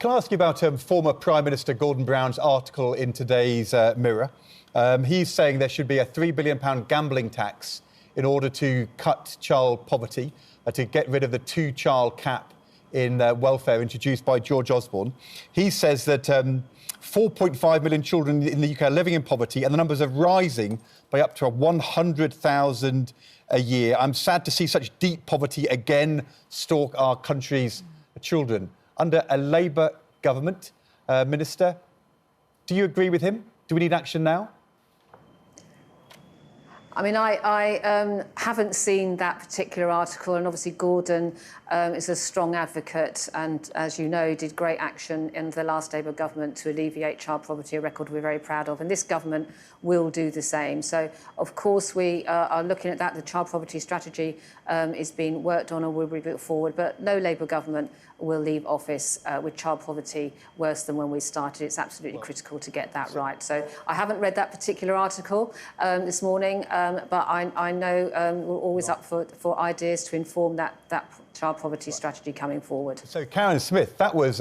Can I ask you about former Prime Minister Gordon Brown's article in today's Mirror? He's saying there should be a £3 billion gambling tax in order to cut child poverty, to get rid of the two-child cap in welfare introduced by George Osborne. He says that 4.5 million children in the UK are living in poverty, and the numbers are rising by up to 100,000 a year. I'm sad to see such deep poverty again stalk our country's children. Under a Labour government, Minister, do you agree with him? Do we need action now? I mean, I haven't seen that particular article, and obviously Gordon is a strong advocate and, as you know, did great action in the last Labour government to alleviate child poverty, a record we're very proud of, and this government will do the same. So, of course, we are looking at that. The child poverty strategy is being worked on and will be put forward, but no Labour government will leave office with child poverty worse than when we started. It's absolutely critical to get that right. So I haven't read that particular article this morning, but I know we're always up for ideas to inform that child poverty strategy coming forward. So, Karin Smyth, that was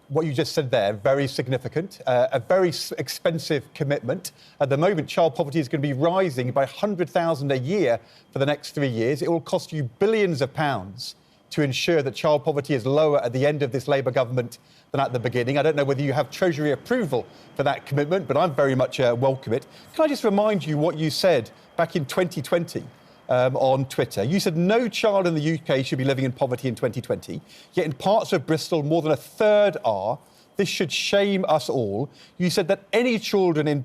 what you just said there, very significant, a very expensive commitment. At the moment, child poverty is going to be rising by 100,000 a year for the next 3 years. It will cost you billions of pounds to ensure that child poverty is lower at the end of this Labour government than at the beginning. I don't know whether you have Treasury approval for that commitment, but I'm very much welcome it. Can I just remind you what you said back in 2020 on Twitter? You said no child in the UK should be living in poverty in 2020, yet in parts of Bristol, more than a third are. This should shame us all. You said that any children in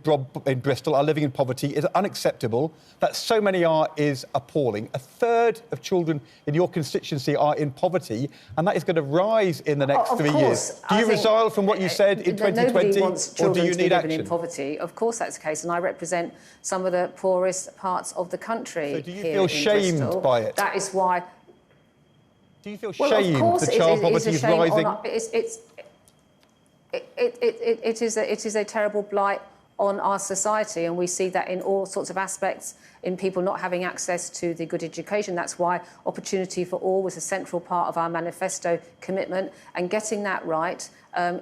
Bristol are living in poverty is unacceptable. That so many are is appalling. A third of children in your constituency are in poverty, and that is going to rise in the next 3 years. Do you resile from what you said in 2020, or do you need action? In poverty, of course that's the case, and I represent some of the poorest parts of the country. So do you feel shamed by it? That is why. Do you feel shamed that child poverty is rising? It is a terrible blight on our society, and we see that in all sorts of aspects, in people not having access to the good education. That's why Opportunity for All was a central part of our manifesto commitment, and getting that right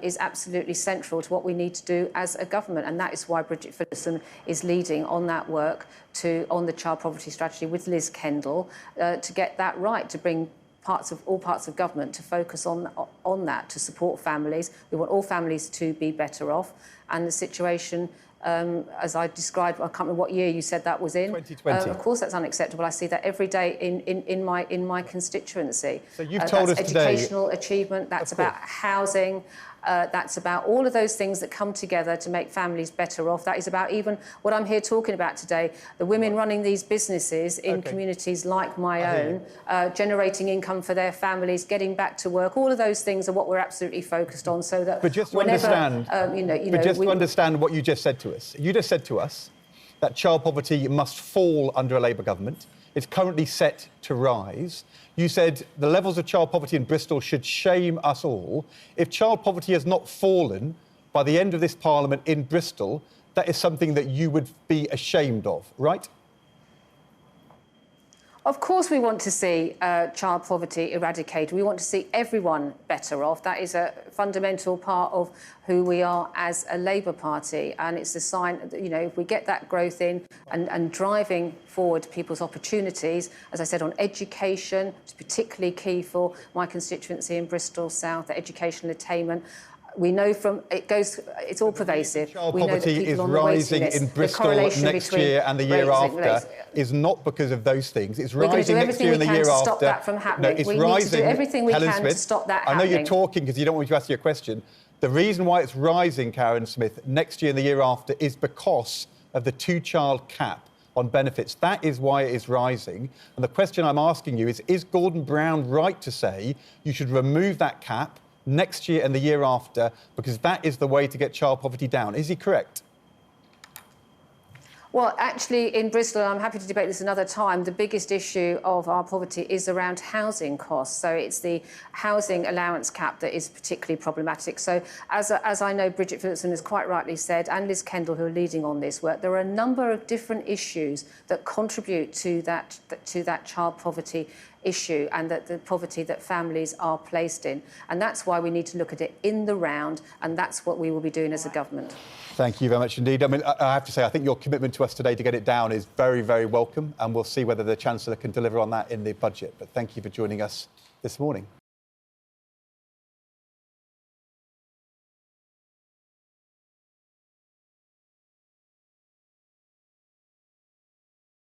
is absolutely central to what we need to do as a government, and that is why Bridget Phillipson is leading on that work on the child poverty strategy with Liz Kendall to get that right, to bring all parts of government to focus on that, to support families. We want all families to be better off. And the situation, as I described, I can't remember what year you said that was in. 2020. Of course, that's unacceptable. I see that every day in my constituency. So you've told us today, educational achievement. That's about housing. That's about all of those things that come together to make families better off. That is about even what I'm here talking about today, the women running these businesses in communities like my own, generating income for their families, getting back to work. All of those things are what we're absolutely focused on, so that to understand what you just said to us. You just said to us that child poverty must fall under a Labour government. It's currently set to rise. You said the levels of child poverty in Bristol should shame us all. If child poverty has not fallen by the end of this Parliament in Bristol, that is something that you would be ashamed of, right? Of course we want to see child poverty eradicated. We want to see everyone better off. That is a fundamental part of who we are as a Labour Party. And it's a sign that, if we get that growth in and driving forward people's opportunities, as I said, on education, which is particularly key for my constituency in Bristol South, the educational attainment. We know it's all pervasive. Child poverty is rising in Bristol next year and the year after is not because of those things. It's rising next year and the year after. Stop that from happening. No, it's we rising. Need to do everything we can to stop that happening. I know you're talking because you don't want me to ask you a question. The reason why it's rising, Karin Smyth, next year and the year after is because of the two-child cap on benefits. That is why it is rising. And the question I'm asking you is Gordon Brown right to say you should remove that cap next year and the year after, because that is the way to get child poverty down? Is he correct? Well, actually, in Bristol, I'm happy to debate this another time, the biggest issue of our poverty is around housing costs. So it's the housing allowance cap that is particularly problematic. So as I know Bridget Phillipson has quite rightly said, and Liz Kendall, who are leading on this work, there are a number of different issues that contribute to that child poverty issue and that the poverty that families are placed in. And that's why we need to look at it in the round, and that's what we will be doing as a government. Thank you very much indeed. I mean, I have to say, I think your commitment to us today to get it down is very, very welcome, and we'll see whether the Chancellor can deliver on that in the budget. But thank you for joining us this morning.